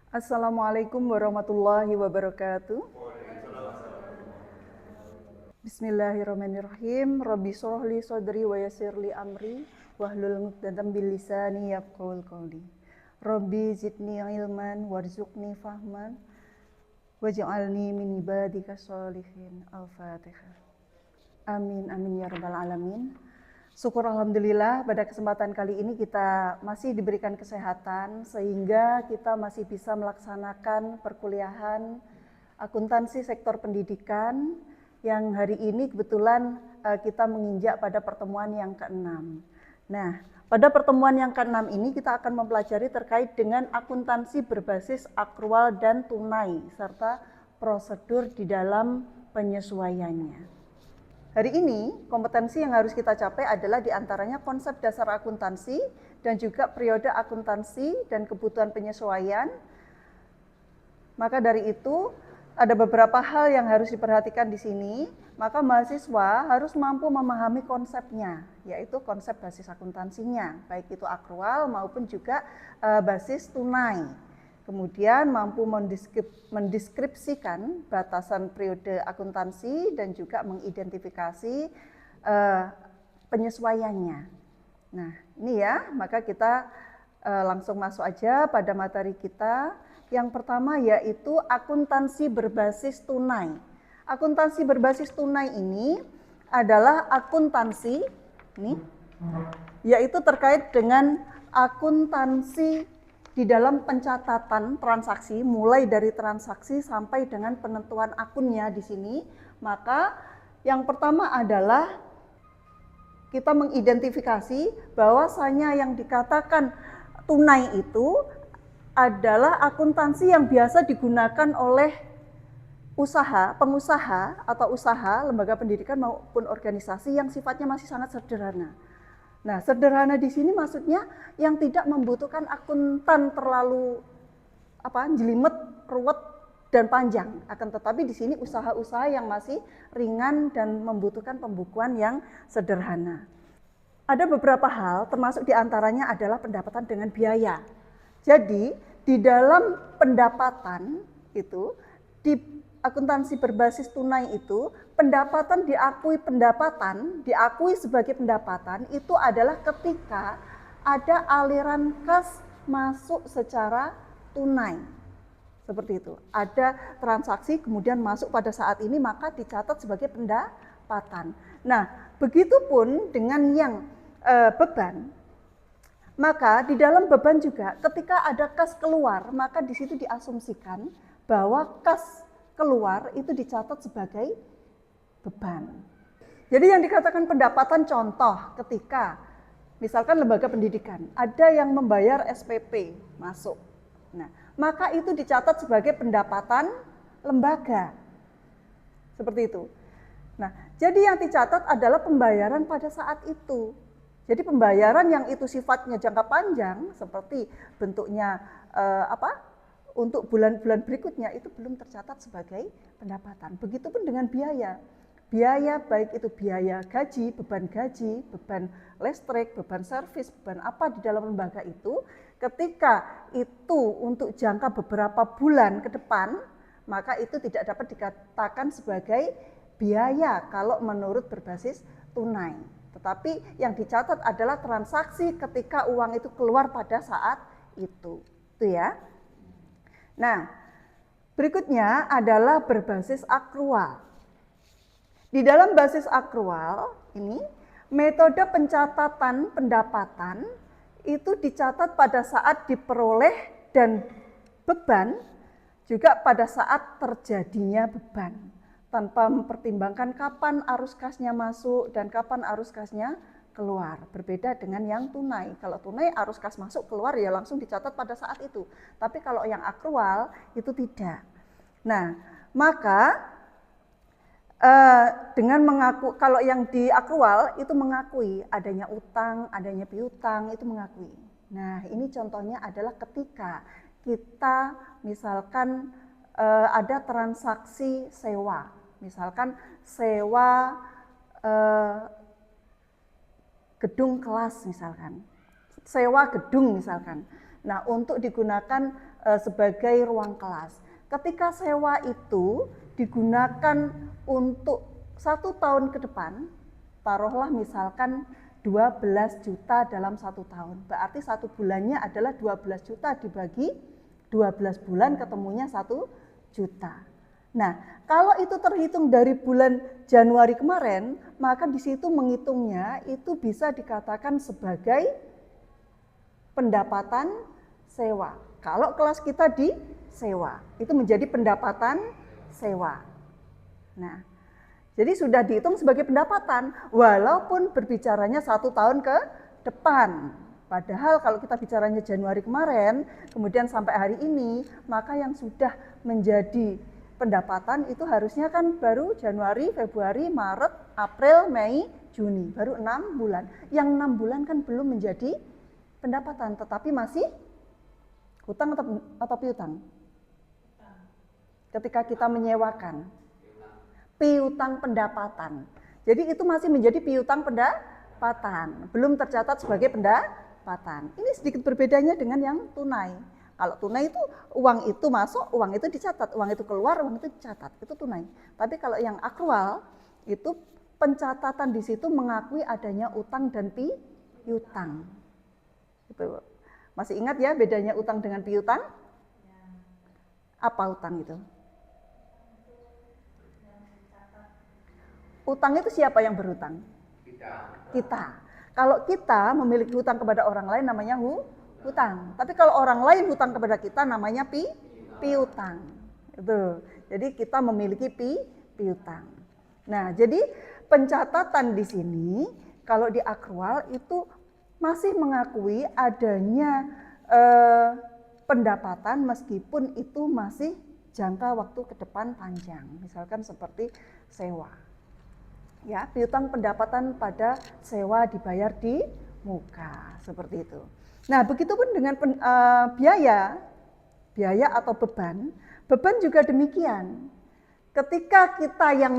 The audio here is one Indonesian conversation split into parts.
Assalamualaikum warahmatullahi wabarakatuh. Bismillahirrahmanirrahim. Rabbi shrah li sadri wa yassir li amri wahlul 'uqdatam min lisani yafqahul qawli. Rabbi zidni ilman warzuqni fahman waj'alni min ibadika sholihin. Al-Fatihah. Amin amin ya rabbal alamin. Syukur alhamdulillah pada kesempatan kali ini kita masih diberikan kesehatan sehingga kita masih bisa melaksanakan perkuliahan akuntansi sektor pendidikan yang hari ini kebetulan kita menginjak pada pertemuan yang ke-6. Nah, pada pertemuan yang ke-6 ini kita akan mempelajari terkait dengan akuntansi berbasis akrual dan tunai serta prosedur di dalam penyesuaiannya. Hari ini kompetensi yang harus kita capai adalah diantaranya konsep dasar akuntansi dan juga periode akuntansi dan kebutuhan penyesuaian. Maka dari itu ada beberapa hal yang harus diperhatikan di sini. Maka mahasiswa harus mampu memahami konsepnya, yaitu konsep basis akuntansinya, baik itu akrual maupun juga basis tunai. Kemudian mampu mendeskripsikan batasan periode akuntansi dan juga mengidentifikasi penyesuaiannya. Nah, ini ya, maka kita langsung masuk aja pada materi kita. Yang pertama yaitu akuntansi berbasis tunai. Akuntansi berbasis tunai ini adalah akuntansi ini, yaitu terkait dengan akuntansi di dalam pencatatan transaksi, mulai dari transaksi sampai dengan penentuan akunnya di sini. Maka yang pertama adalah kita mengidentifikasi bahwasanya yang dikatakan tunai itu adalah akuntansi yang biasa digunakan oleh pengusaha atau usaha, lembaga pendidikan maupun organisasi yang sifatnya masih sangat sederhana. Nah, sederhana di sini maksudnya yang tidak membutuhkan akuntan terlalu jelimet, ruwet dan panjang. Akan tetapi di sini usaha-usaha yang masih ringan dan membutuhkan pembukuan yang sederhana. Ada beberapa hal, termasuk diantaranya adalah pendapatan dengan biaya. Jadi di dalam pendapatan itu, di akuntansi berbasis tunai itu, pendapatan diakui sebagai pendapatan itu adalah ketika ada aliran kas masuk secara tunai. Seperti itu. Ada transaksi kemudian masuk pada saat ini maka dicatat sebagai pendapatan. Nah, begitupun dengan yang beban. Maka di dalam beban juga ketika ada kas keluar, maka di situ diasumsikan bahwa kas keluar itu dicatat sebagai beban. Jadi yang dikatakan pendapatan contoh ketika misalkan lembaga pendidikan ada yang membayar SPP masuk. Nah, maka itu dicatat sebagai pendapatan lembaga. Seperti itu. Nah, jadi yang dicatat adalah pembayaran pada saat itu. Jadi pembayaran yang itu sifatnya jangka panjang seperti bentuknya untuk bulan-bulan berikutnya itu belum tercatat sebagai pendapatan. Begitupun dengan biaya. Biaya baik itu biaya gaji, beban listrik, beban servis, beban apa di dalam lembaga itu, ketika itu untuk jangka beberapa bulan ke depan, maka itu tidak dapat dikatakan sebagai biaya kalau menurut berbasis tunai. Tetapi yang dicatat adalah transaksi ketika uang itu keluar pada saat itu. Itu ya. Nah, berikutnya adalah berbasis akrual. Di dalam basis akrual ini, metode pencatatan pendapatan itu dicatat pada saat diperoleh dan beban juga pada saat terjadinya beban, tanpa mempertimbangkan kapan arus kasnya masuk dan kapan arus kasnya keluar. Berbeda dengan yang tunai. Kalau tunai arus kas masuk keluar ya langsung dicatat pada saat itu. Tapi kalau yang akrual itu tidak. Nah, maka dengan mengaku, kalau yang di akrual itu mengakui adanya utang, adanya piutang, itu mengakui. Nah, ini contohnya adalah ketika kita misalkan ada transaksi sewa, misalkan sewa gedung kelas misalkan, sewa gedung misalkan. Nah, untuk digunakan sebagai ruang kelas. Ketika sewa itu digunakan untuk 1 tahun ke depan, taruhlah misalkan 12 juta dalam 1 tahun. Berarti 1 bulannya adalah 12 juta dibagi 12 bulan ketemunya 1 juta. Nah, kalau itu terhitung dari bulan Januari kemarin, maka di situ menghitungnya itu bisa dikatakan sebagai pendapatan sewa. Kalau kelas kita disewa, itu menjadi pendapatan sewa. Nah, jadi sudah dihitung sebagai pendapatan, walaupun berbicaranya 1 tahun ke depan. Padahal kalau kita bicaranya Januari kemarin, kemudian sampai hari ini, maka yang sudah menjadi pendapatan itu harusnya kan baru Januari, Februari, Maret, April, Mei, Juni, baru 6 bulan. Yang 6 bulan kan belum menjadi pendapatan, tetapi masih hutang atau piutang? Ketika kita menyewakan, piutang pendapatan. Jadi itu masih menjadi piutang pendapatan, belum tercatat sebagai pendapatan. Ini sedikit berbedanya dengan yang tunai. Kalau tunai itu uang itu masuk, uang itu dicatat, uang itu keluar, uang itu dicatat, itu tunai. Tapi kalau yang akrual itu pencatatan di situ mengakui adanya utang dan piutang. Itu. Masih ingat ya bedanya utang dengan piutang? Apa utang itu? Utang itu siapa yang berhutang? Kita. Kalau kita memiliki hutang kepada orang lain namanya hutang. Tapi kalau orang lain hutang kepada kita namanya piutang. Itu. Jadi kita memiliki piutang. Nah, jadi pencatatan di sini kalau di akrual itu masih mengakui adanya pendapatan meskipun itu masih jangka waktu ke depan panjang. Misalkan seperti sewa. Ya, piutang pendapatan pada sewa dibayar di muka, seperti itu. Nah, begitupun dengan biaya atau beban juga demikian. Ketika kita yang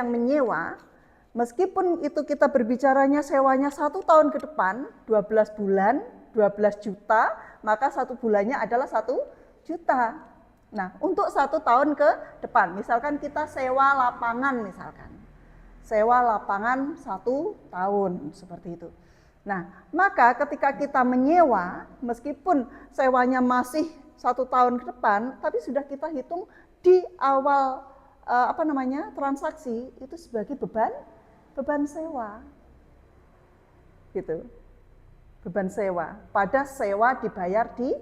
menyewa, meskipun itu kita berbicaranya sewanya 1 tahun ke depan, 12 bulan, 12 juta, maka 1 bulannya adalah 1 juta. Nah, untuk 1 tahun ke depan, misalkan kita sewa lapangan misalkan. Sewa lapangan 1 tahun, seperti itu. Nah, maka ketika kita menyewa, meskipun sewanya masih 1 tahun ke depan, tapi sudah kita hitung di awal transaksi itu sebagai beban sewa. Gitu. Beban sewa, pada sewa dibayar di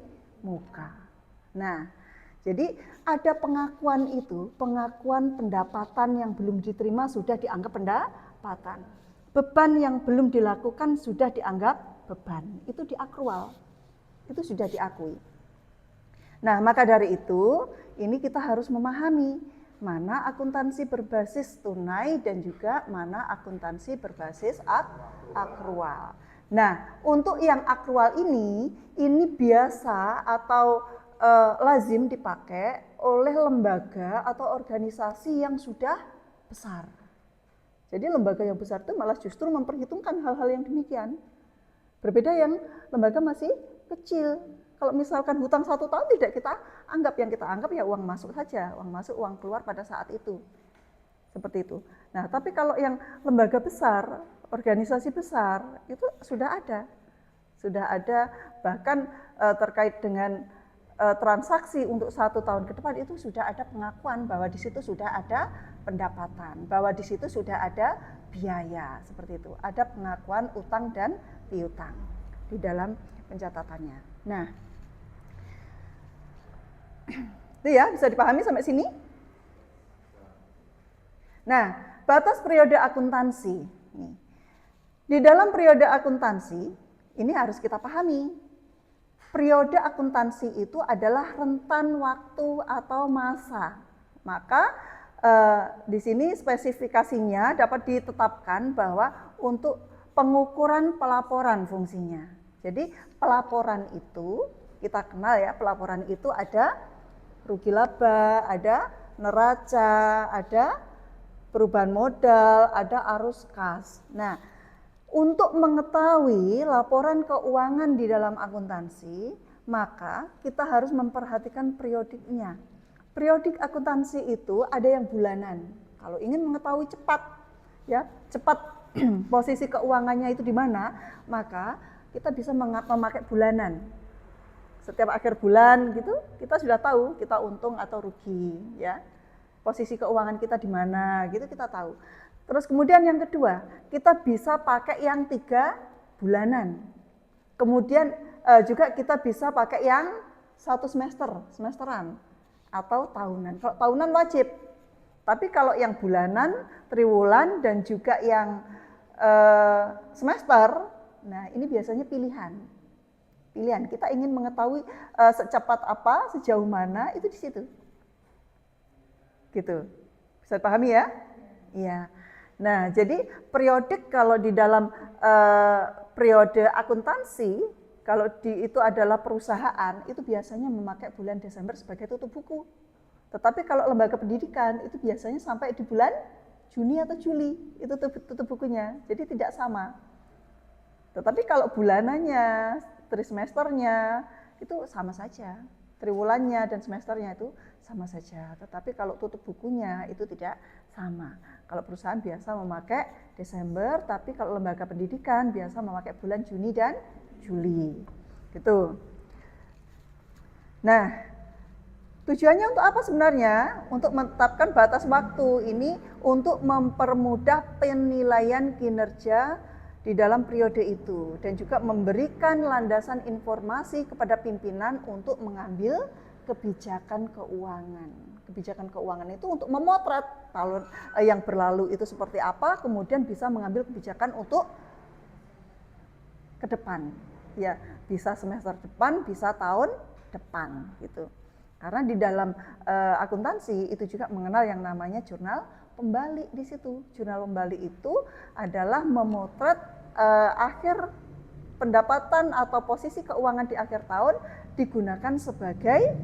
muka. Nah, jadi ada pengakuan itu, pengakuan pendapatan yang belum diterima sudah dianggap pendapatan. Beban yang belum dilakukan sudah dianggap beban. Itu di akrual. Itu sudah diakui. Nah, maka dari itu, ini kita harus memahami mana akuntansi berbasis tunai dan juga mana akuntansi berbasis akrual. Nah, untuk yang akrual ini biasa atau lazim dipakai oleh lembaga atau organisasi yang sudah besar. Jadi lembaga yang besar itu malah justru memperhitungkan hal-hal yang demikian. Berbeda yang lembaga masih kecil. Kalau misalkan hutang 1 tahun tidak kita anggap, yang kita anggap ya uang masuk saja, uang masuk, uang keluar pada saat itu. Seperti itu. Nah, tapi kalau yang lembaga besar, organisasi besar, itu sudah ada. Sudah ada bahkan terkait dengan transaksi untuk 1 tahun ke depan itu sudah ada pengakuan bahwa di situ sudah ada pendapatan, bahwa di situ sudah ada biaya, seperti itu. Ada pengakuan utang dan piutang di dalam pencatatannya. Nah, itu ya, bisa dipahami sampai sini? Nah, batas periode akuntansi. Di dalam periode akuntansi, ini harus kita pahami. Periode akuntansi itu adalah rentan waktu atau masa. Maka di sini spesifikasinya dapat ditetapkan bahwa untuk pengukuran pelaporan fungsinya. Jadi pelaporan itu kita kenal ya, pelaporan itu ada rugi laba, ada neraca, ada perubahan modal, ada arus kas. Nah, Untuk mengetahui laporan keuangan di dalam akuntansi, maka kita harus memperhatikan periodiknya. Periodik akuntansi itu ada yang bulanan. Kalau ingin mengetahui cepat posisi keuangannya itu di mana, maka kita bisa memakai bulanan. Setiap akhir bulan gitu, kita sudah tahu kita untung atau rugi, ya. Posisi keuangan kita di mana, gitu kita tahu. Terus kemudian yang kedua, kita bisa pakai yang 3 bulanan. Kemudian juga kita bisa pakai yang 1 semesteran atau tahunan. Kalau tahunan wajib. Tapi kalau yang bulanan, triwulan dan juga yang semester, nah ini biasanya pilihan. Kita ingin mengetahui secepat apa, sejauh mana, itu di situ. Gitu. Bisa dipahami ya? Iya. Nah, jadi periodik kalau di dalam periode akuntansi, kalau itu adalah perusahaan, itu biasanya memakai bulan Desember sebagai tutup buku. Tetapi kalau lembaga pendidikan, itu biasanya sampai di bulan Juni atau Juli, itu tutup bukunya. Jadi tidak sama. Tetapi kalau bulanannya, trimesternya, itu sama saja. Triwulannya dan semesternya itu sama saja. Tetapi kalau tutup bukunya itu tidak sama. Kalau perusahaan biasa memakai Desember, tapi kalau lembaga pendidikan biasa memakai bulan Juni dan Juli. Gitu. Nah, tujuannya untuk apa sebenarnya? Untuk menetapkan batas waktu ini untuk mempermudah penilaian kinerja di dalam periode itu dan juga memberikan landasan informasi kepada pimpinan untuk mengambil kebijakan keuangan. Kebijakan keuangan itu untuk memotret tahun yang berlalu itu seperti apa, kemudian bisa mengambil kebijakan untuk ke depan. Ya, bisa semester depan, bisa tahun depan gitu. Karena di dalam akuntansi itu juga mengenal yang namanya jurnal pembalik di situ. Jurnal pembalik itu adalah memotret akhir pendapatan atau posisi keuangan di akhir tahun digunakan sebagai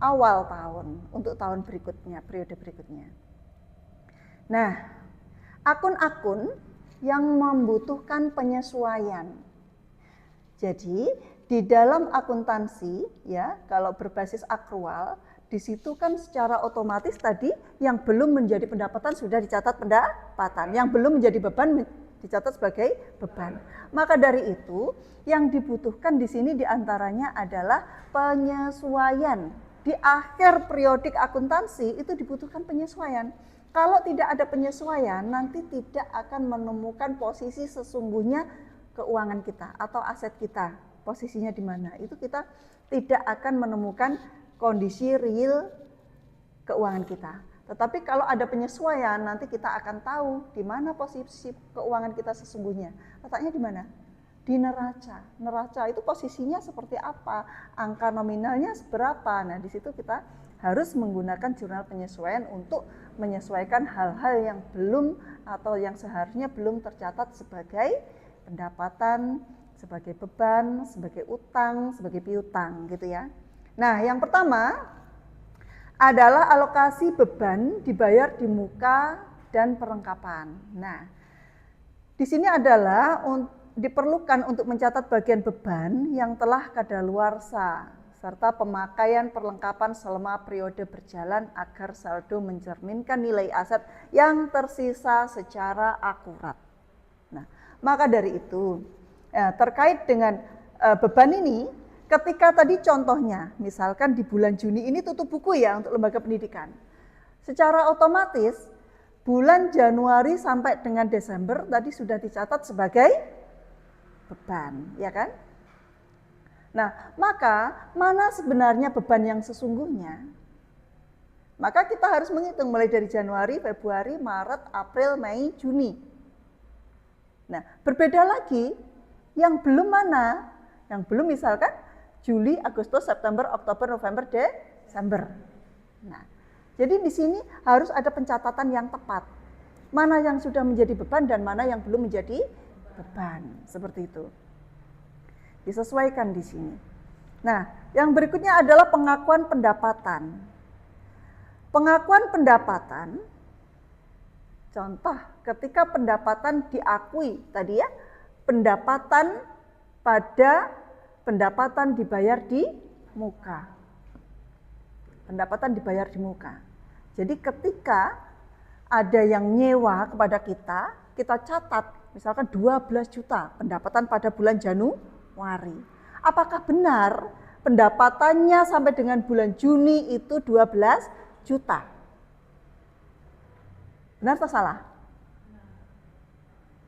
awal tahun untuk tahun berikutnya, periode berikutnya. Nah, akun-akun yang membutuhkan penyesuaian. Jadi, di dalam akuntansi ya, kalau berbasis akrual, di situ kan secara otomatis tadi yang belum menjadi pendapatan sudah dicatat pendapatan, yang belum menjadi beban dicatat sebagai beban. Maka dari itu, yang dibutuhkan di sini diantaranya adalah penyesuaian. Di akhir periodik akuntansi itu dibutuhkan penyesuaian. Kalau tidak ada penyesuaian, nanti tidak akan menemukan posisi sesungguhnya keuangan kita atau aset kita. Posisinya di mana? Itu kita tidak akan menemukan kondisi real keuangan kita. Tetapi kalau ada penyesuaian, nanti kita akan tahu di mana posisi keuangan kita sesungguhnya. Letaknya di mana? Di neraca. Neraca itu posisinya seperti apa? Angka nominalnya seberapa? Nah, di situ kita harus menggunakan jurnal penyesuaian untuk menyesuaikan hal-hal yang belum atau yang seharusnya belum tercatat sebagai pendapatan, sebagai beban, sebagai utang, sebagai piutang gitu ya. Nah, yang pertama adalah alokasi beban dibayar di muka dan perlengkapan. Nah, di sini adalah diperlukan untuk mencatat bagian beban yang telah kadaluarsa serta pemakaian perlengkapan selama periode berjalan agar saldo mencerminkan nilai aset yang tersisa secara akurat. Nah, maka dari itu terkait dengan beban ini, ketika tadi contohnya, misalkan di bulan Juni ini tutup buku ya untuk lembaga pendidikan. Secara otomatis bulan Januari sampai dengan Desember tadi sudah dicatat sebagai beban, ya kan? Nah, maka mana sebenarnya beban yang sesungguhnya? Maka kita harus menghitung mulai dari Januari, Februari, Maret, April, Mei, Juni. Nah, berbeda lagi yang belum mana? Yang belum misalkan Juli, Agustus, September, Oktober, November, Desember. Nah, jadi di sini harus ada pencatatan yang tepat. Mana yang sudah menjadi beban dan mana yang belum menjadi beban, seperti itu. Disesuaikan di sini. Nah, yang berikutnya adalah pengakuan pendapatan. Pengakuan pendapatan Contoh, ketika pendapatan diakui tadi ya, pendapatan dibayar di muka. Pendapatan dibayar di muka. Jadi ketika ada yang nyewa kepada kita catat misalkan 12 juta pendapatan pada bulan Januari. Apakah benar pendapatannya sampai dengan bulan Juni itu 12 juta? Benar atau salah?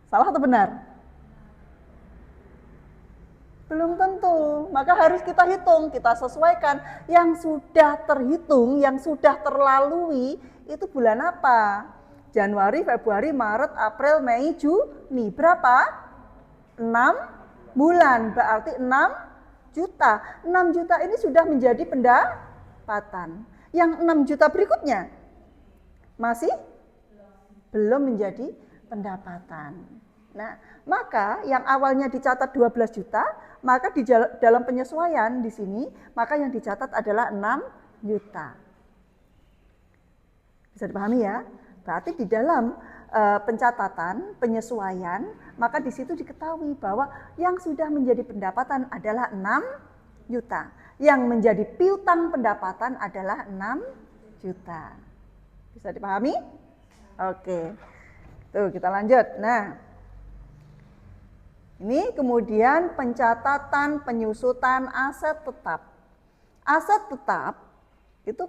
Salah atau benar? Belum tentu, maka harus kita hitung, kita sesuaikan. Yang sudah terhitung, yang sudah terlalui, itu bulan apa? Januari, Februari, Maret, April, Mei, Juni. Berapa? 6 bulan, berarti 6 juta. 6 juta ini sudah menjadi pendapatan. Yang 6 juta berikutnya masih belum menjadi pendapatan. Nah, maka yang awalnya dicatat 12 juta, maka di dalam penyesuaian di sini, maka yang dicatat adalah 6 juta. Bisa dipahami ya? Berarti di dalam pencatatan, penyesuaian, maka di situ diketahui bahwa yang sudah menjadi pendapatan adalah 6 juta. Yang menjadi piutang pendapatan adalah 6 juta. Bisa dipahami? Oke, tuh kita lanjut. Nah, ini kemudian pencatatan penyusutan aset tetap. Aset tetap itu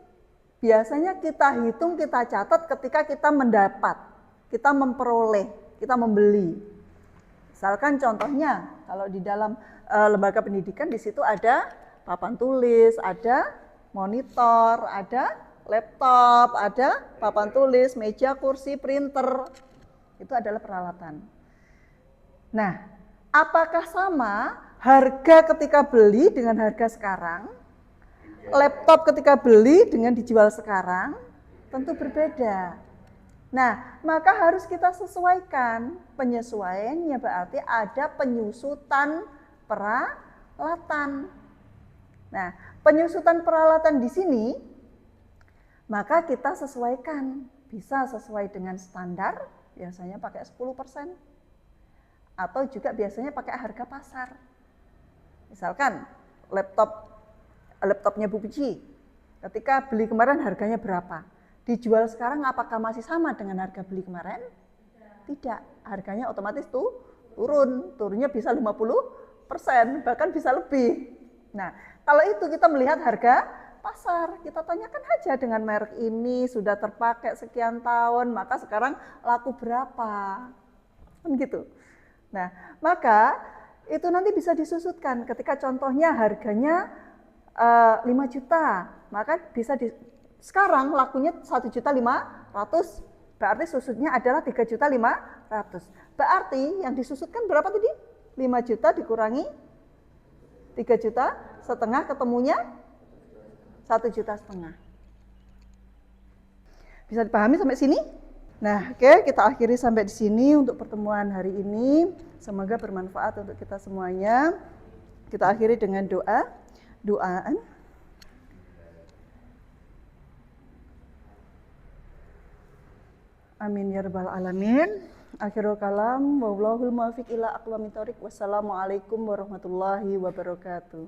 biasanya kita hitung, kita catat ketika kita mendapat, kita memperoleh, kita membeli. Misalkan contohnya, kalau di dalam lembaga pendidikan di situ ada papan tulis, ada monitor, ada laptop, ada papan tulis, meja, kursi, printer. Itu adalah peralatan. Nah, apakah sama harga ketika beli dengan harga sekarang? Laptop ketika beli dengan dijual sekarang? Tentu berbeda. Nah, maka harus kita sesuaikan. Penyesuaiannya berarti ada penyusutan peralatan. Nah, penyusutan peralatan di sini maka kita sesuaikan, bisa sesuai dengan standar, biasanya pakai 10%, atau juga biasanya pakai harga pasar. Misalkan laptopnya Bu Puji, ketika beli kemarin harganya berapa? Dijual sekarang apakah masih sama dengan harga beli kemarin? Tidak, harganya otomatis turunnya bisa 50%, bahkan bisa lebih. Nah, kalau itu kita melihat harga pasar, kita tanyakan aja dengan merek ini sudah terpakai sekian tahun, maka sekarang laku berapa? Kan gitu. Nah, maka itu nanti bisa disusutkan ketika contohnya harganya 5 juta, maka bisa sekarang lakunya 1.500.000, berarti susutnya adalah 3.500.000. Berarti yang disusutkan berapa tadi? 5 juta dikurangi 3,5 juta, ketemunya 1,5 juta. Bisa dipahami sampai sini? Nah, oke, kita akhiri sampai di sini untuk pertemuan hari ini. Semoga bermanfaat untuk kita semuanya. Kita akhiri dengan doaan. Amin ya rabbal alamin. Akhirul kalam, wallahul muwaffiq ila aqwamit thoriq. Wassalamualaikum warahmatullahi wabarakatuh.